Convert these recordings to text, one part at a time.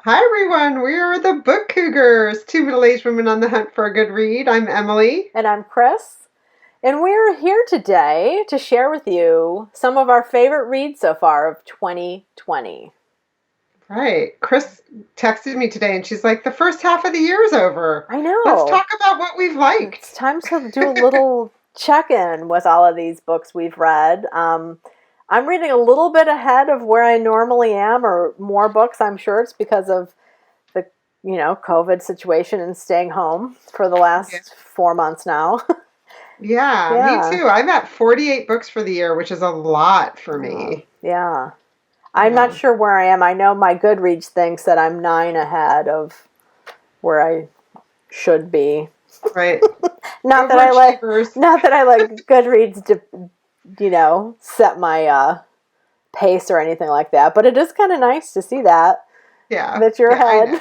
Hi everyone, we are the Book Cougars, two middle-aged women on the hunt for a good read. I'm Emily. And I'm Chris. And we're here today to share with you some of our favorite reads so far of 2020. Right. Chris texted me today and she's like, the first half of the year is over. I Let's know. talk about what we've It's liked. time to do a little check-in with all of these books we've read. I'm reading a little bit ahead of where I normally am, or more books. I'm sure it's because of the, COVID situation and staying home for the Yeah. last 4 months now. Yeah, me Yeah. too. I'm at 48 books for the year, which is a lot for Oh, me. yeah. I'm not Yeah. sure where I am. I know my Goodreads thinks that I'm 9 ahead of where I should be. Right. Not that I like, Overachievers. not that I like Goodreads to, set my pace or anything like that. But it is kind of nice to see Yeah. that you're Yeah, I ahead. know.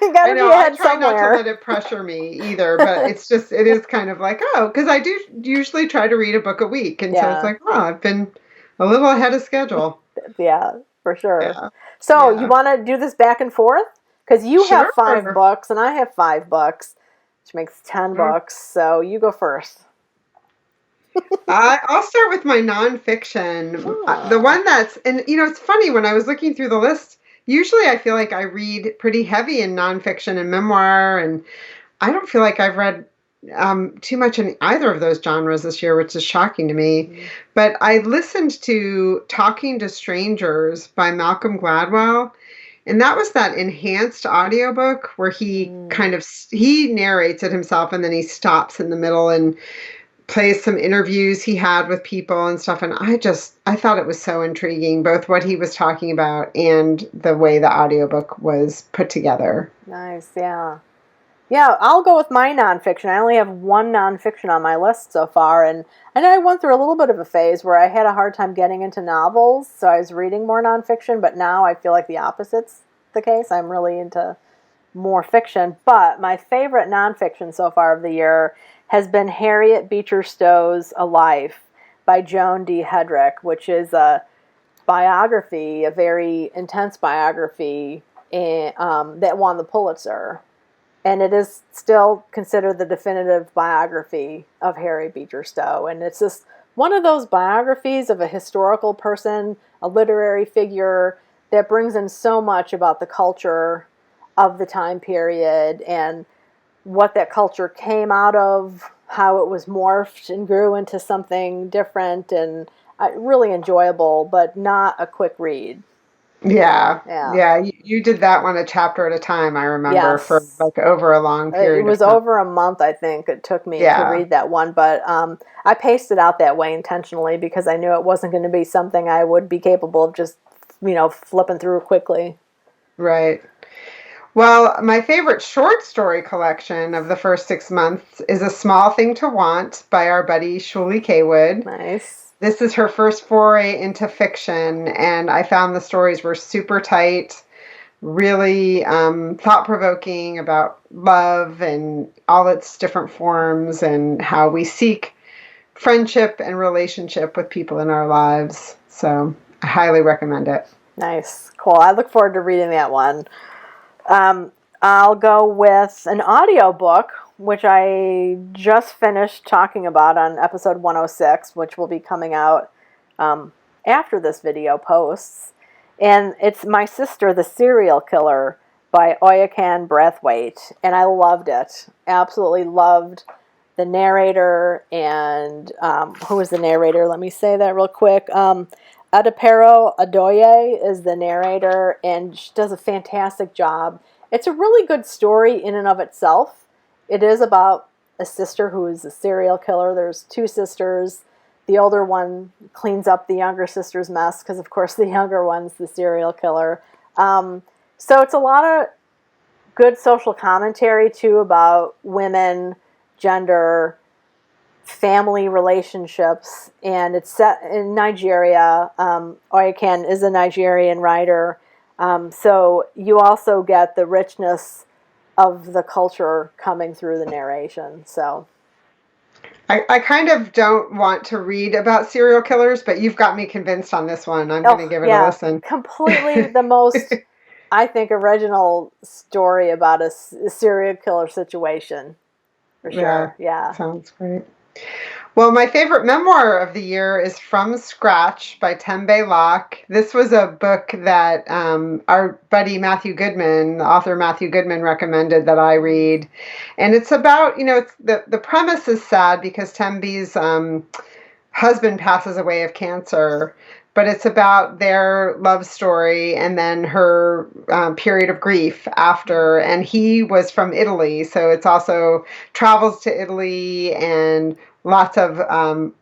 You got I to be know. I ahead try not to let somewhere. it pressure me either, but it is kind of like, oh, because I do usually try to read a book a week. And so it's Yeah, like, oh, I've been a little ahead of schedule. yeah, for sure. Yeah. So you Yeah. want to do this back and forth? Because you have Sure. 5 books and I have 5 books, which makes 10 Mm. books. So you go first. I'll start with my nonfiction. The Oh. one that's, and it's funny when I was looking through the list, usually I feel like I read pretty heavy in nonfiction and memoir, and I don't feel like I've read too much in either of those genres this year, which is shocking to me. Mm. But I listened to Talking to Strangers by Malcolm Gladwell, and that was that enhanced audiobook where he Mm. kind of he narrates it himself and then he stops in the middle and plays some interviews he had with people and stuff. And I thought it was so intriguing, both what he was talking about and the way the audiobook was put together. Nice, yeah. Yeah, I'll go with my nonfiction. I only have one nonfiction on my list so far, and I know I went through a little bit of a phase where I had a hard time getting into novels, so I was reading more nonfiction, but now I feel like the opposite's the case. I'm really into more fiction, but my favorite nonfiction so far of the year has been Harriet Beecher Stowe's A Life by Joan D. Hedrick, which is a biography, a very intense biography that won the Pulitzer. And it is still considered the definitive biography of Harriet Beecher Stowe. And it's just one of those biographies of a historical person, a literary figure, that brings in so much about the culture of the time period and what that culture came out of, how it was morphed and grew into something different, and really enjoyable, but not a quick read. Yeah. Yeah. Yeah. You did that one a chapter at a time, I remember, for Yes. like over a long It period of was time. over a month, I think, it took me to Yeah. read that one, but I paced it out that way intentionally because I knew it wasn't going to be something I would be capable of just, flipping through quickly. Right. Well, my favorite short story collection of the first 6 months is A Small Thing to Want by our buddy Shuli Kaywood. Nice. This is her first foray into fiction, and I found the stories were super tight, really thought provoking about love and all its different forms and how we seek friendship and relationship with people in our lives. So I highly recommend it. Nice. Cool. I look forward to reading that one. I'll go with an audiobook, which I just finished talking about on episode 106, which will be coming out after this video posts. And it's My Sister, the Serial Killer by Oyukan Brathwaite. And I loved it. Absolutely loved the narrator. And who was the narrator? Let me say that real quick. Adepero Adoye is the narrator, and she does a fantastic job. It's a really good story in and of itself. It is about a sister who is a serial killer. There's 2 sisters. The older one cleans up the younger sister's mess because, of course, the younger one's the serial killer. So it's a lot of good social commentary, too, about women, gender, family relationships, and it's set in Nigeria. Oyukan is a Nigerian writer, so you also get the richness of the culture coming through the narration. So, I kind of don't want to read about serial killers, but you've got me convinced on this one. I'm going to oh give it a yeah, listen. completely the most. I think, original story about a serial killer situation, for Yeah, sure. Yeah. sounds great. Well, my favorite memoir of the year is From Scratch by Tembe Locke. This was a book that our buddy Matthew Goodman, the author Matthew Goodman, recommended that I read. And it's about, it's the premise is sad because Tembe's husband passes away of cancer, but it's about their love story and then her period of grief after. And he was from Italy, so it's also travels to Italy and lots of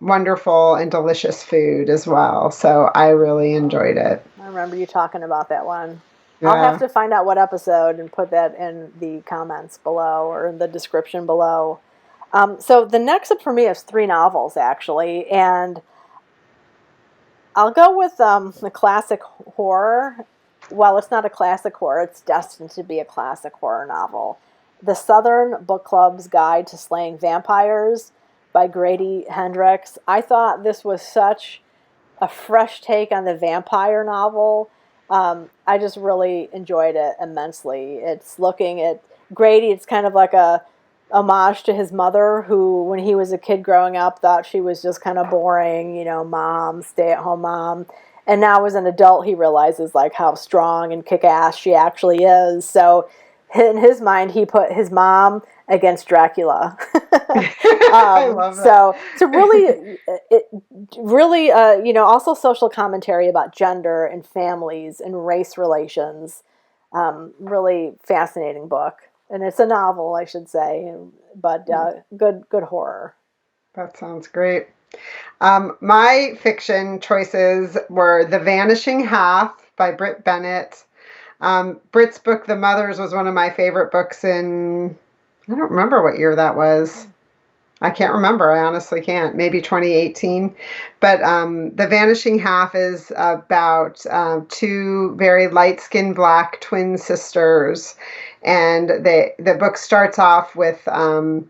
wonderful and delicious food as well. So I really enjoyed it. I remember you talking about that one. I'll have Yeah. to find out what episode and put that in the comments below or in the description below. So the next up for me is 3 novels, actually, and I'll go with the classic horror. Well, it's not a classic horror. It's destined to be a classic horror novel. The Southern Book Club's Guide to Slaying Vampires by Grady Hendrix. I thought this was such a fresh take on the vampire novel. I just really enjoyed it immensely. It's looking at Grady. It's kind of like a homage to his mother, who, when he was a kid growing up, thought she was just kind of boring, mom, stay-at-home mom. And now as an adult, he realizes like how strong and kick-ass she actually is. So in his mind, he put his mom against Dracula. I love that. So really, also social commentary about gender and families and race relations. Really fascinating book, and it's a novel, I should say, but good horror. That sounds great. My fiction choices were The Vanishing Half by Britt Bennett. Britt's book, The Mothers, was one of my favorite books I don't remember what year that was. I can't remember. I honestly can't. Maybe 2018. But The Vanishing Half is about two very light-skinned black twin sisters. And the book starts off with a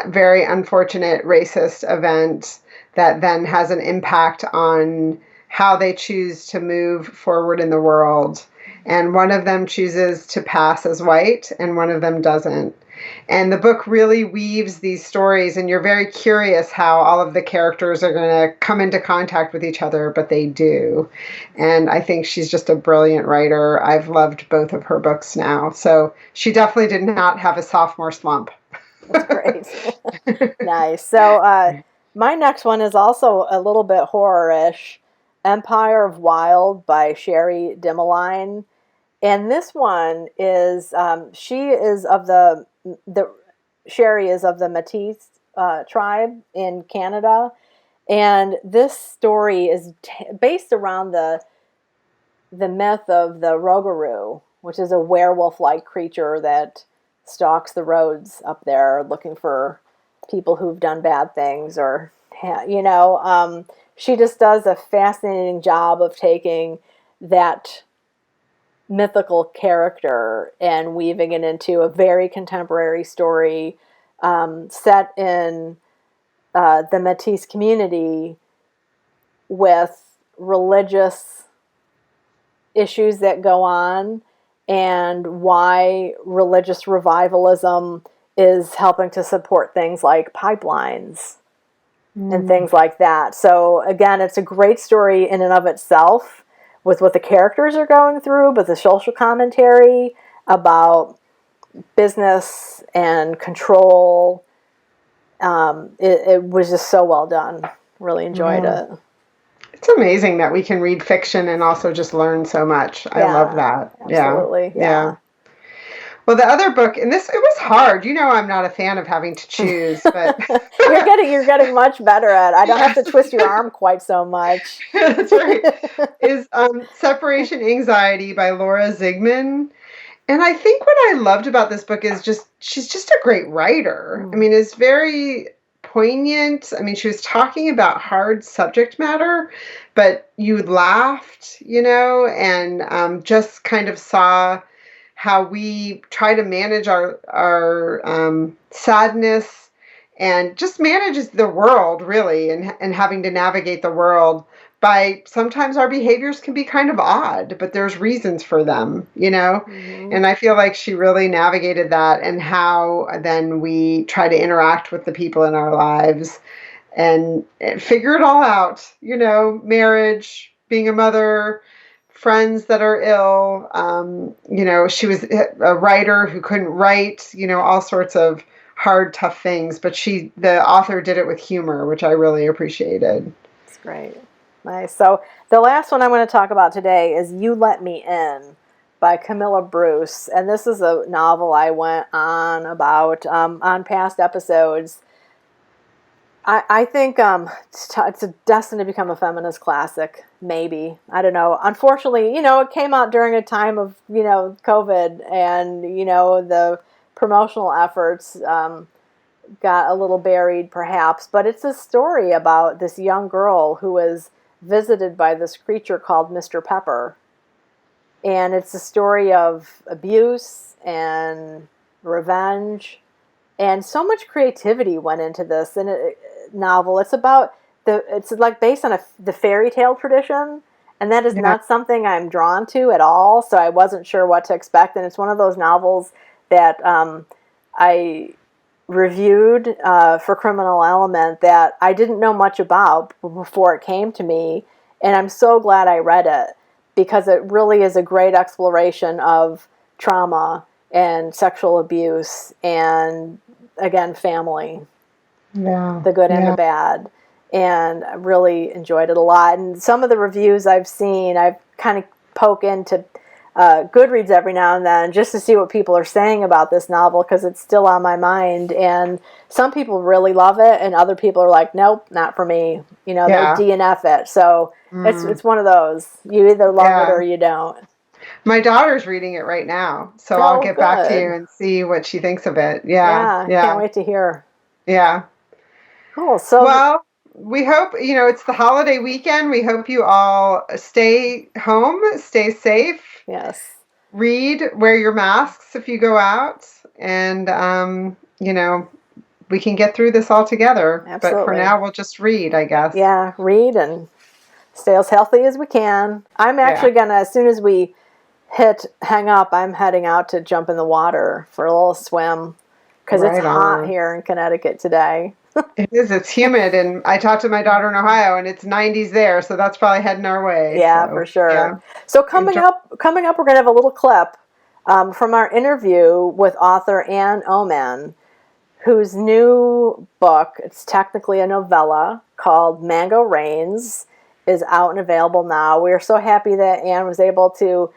very unfortunate racist event that then has an impact on how they choose to move forward in the world. And one of them chooses to pass as white, and one of them doesn't. And the book really weaves these stories, and you're very curious how all of the characters are going to come into contact with each other, but they do. And I think she's just a brilliant writer. I've loved both of her books now. So she definitely did not have a sophomore slump. That's great. Nice. So my next one is also a little bit horror-ish. Empire of Wild by Sherry Dimeline. And this one is, Sherry is of the Métis tribe in Canada. And this story is based around the myth of the Rougarou, which is a werewolf-like creature that stalks the roads up there looking for people who've done bad things, or she just does a fascinating job of taking that mythical character and weaving it into a very contemporary story set in the Métis community with religious issues that go on, and why religious revivalism is helping to support things like pipelines and things like that. So again, it's a great story in and of itself with what the characters are going through, but the social commentary about business and control, it was just so well done. Really enjoyed it. It's amazing that we can read fiction and also just learn so much. I love that. Absolutely. Yeah. Well, the other book, and it was hard. I'm not a fan of having to choose, but you're getting much better at it. I don't have to twist your arm quite so much. That's right. Is Separation Anxiety by Laura Zigman. And I think what I loved about this book is she's just a great writer. I mean, it's very poignant. I mean, she was talking about hard subject matter, but you laughed, and just kind of saw how we try to manage our sadness and just manage the world, really, and having to navigate the world. by sometimes our behaviors can be kind of odd, but there's reasons for them, Mm-hmm. And I feel like she really navigated that and how then we try to interact with the people in our lives and figure it all out, marriage, being a mother, friends that are ill. She was a writer who couldn't write, all sorts of hard, tough things, but the author did it with humor, which I really appreciated. That's great. Nice. So the last one I'm going to talk about today is You Let Me In by Camilla Bruce. And this is a novel I went on about on past episodes. I think it's destined to become a feminist classic, maybe. I don't know. Unfortunately, it came out during a time of, COVID, and, the promotional efforts got a little buried, perhaps. But it's a story about this young girl who was visited by this creature called Mr. Pepper. And it's a story of abuse and revenge. And so much creativity went into this novel. It's like based on the fairy tale tradition, and that is not something I'm drawn to at all. So I wasn't sure what to expect, and it's one of those novels that I reviewed for Criminal Element that I didn't know much about before it came to me, and I'm so glad I read it because it really is a great exploration of trauma and sexual abuse and, again, family. Yeah. The good and the bad. And I really enjoyed it a lot. And some of the reviews I've seen, I've kind of poke into Goodreads every now and then just to see what people are saying about this novel because it's still on my mind. And some people really love it, and other people are like, nope, not for me. They DNF it. So it's one of those. You either love it or you don't. My daughter's reading it right now, so I'll get back to you and see what she thinks of it. Yeah. Can't wait to hear. Yeah. Cool. So, well, we hope, it's the holiday weekend. We hope you all stay home, stay safe. Yes. Read, wear your masks if you go out, and, we can get through this all together. Absolutely. But for now, we'll just read, I guess. Yeah, read and stay as healthy as we can. I'm actually going to, as soon as we hang up, I'm heading out to jump in the water for a little swim because it's hot here in Connecticut today. It is. It's humid, and I talked to my daughter in Ohio, and it's 90s there, so that's probably heading our way. Yeah, for sure. Yeah. So coming up, we're going to have a little clip from our interview with author Anne Oman, whose new book, it's technically a novella called Mango Rains, is out and available now. We are so happy that Anne was able to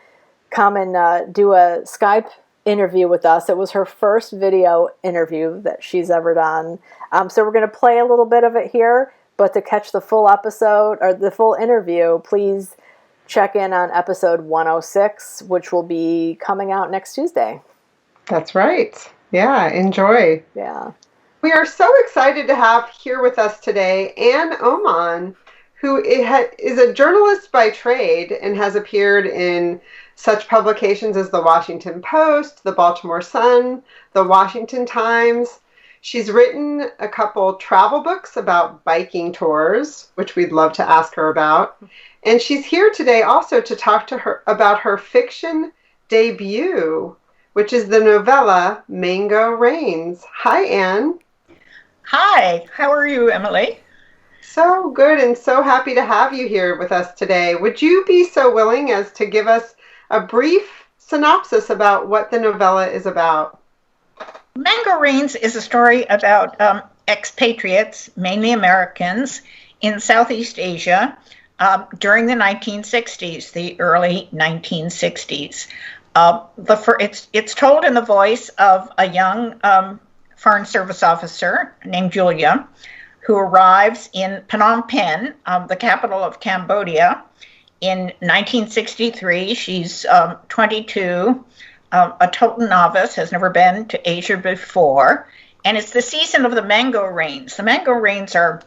come and do a Skype interview with us. It was her first video interview that she's ever done. So we're going to play a little bit of it here, but to catch the full episode or the full interview, please check in on episode 106, which will be coming out next Tuesday. That's right. Yeah, enjoy. Yeah. We are so excited to have here with us today Anne Oman, who is a journalist by trade and has appeared in such publications as the Washington Post, the Baltimore Sun, the Washington Times. She's written a couple travel books about biking tours, which we'd love to ask her about. And she's here today also to talk to her about her fiction debut, which is the novella Mango Rains. Hi, Anne. Hi, how are you, Emily? So good, and so happy to have you here with us today. Would you be so willing as to give us a brief synopsis about what the novella is about? Mango Rains is a story about expatriates, mainly Americans, in Southeast Asia during the 1960s, the early 1960s. It's told in the voice of a young Foreign Service officer named Julia, who arrives in Phnom Penh, the capital of Cambodia, in 1963. She's 22, a total novice, has never been to Asia before, and it's the season of the mango rains. The mango rains are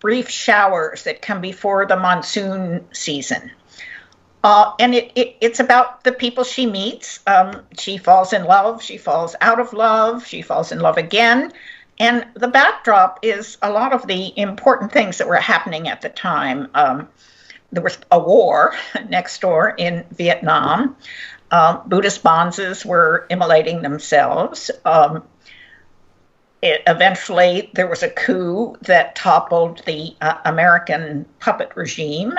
brief showers that come before the monsoon season. And it's about the people she meets. She falls in love, she falls out of love, she falls in love again. And the backdrop is a lot of the important things that were happening at the time. there was a war next door in Vietnam. Buddhist bonzes were immolating themselves. Eventually, there was a coup that toppled the American puppet regime,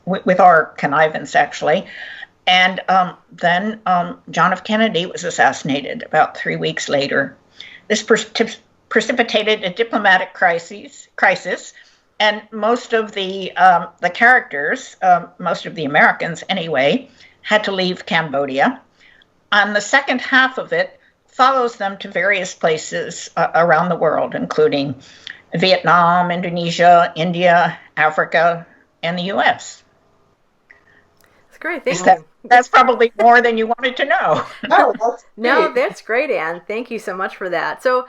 with our connivance, actually. And then John F. Kennedy was assassinated about 3 weeks later. This precipitated a diplomatic crisis, and most of the characters, most of the Americans anyway, had to leave Cambodia. And the second half of it follows them to various places around the world, including Vietnam, Indonesia, India, Africa, and the U.S. That's great. Thank you. That's probably more than you wanted to know. Oh, that's great. No, that's great, Anne. Thank you so much for that. So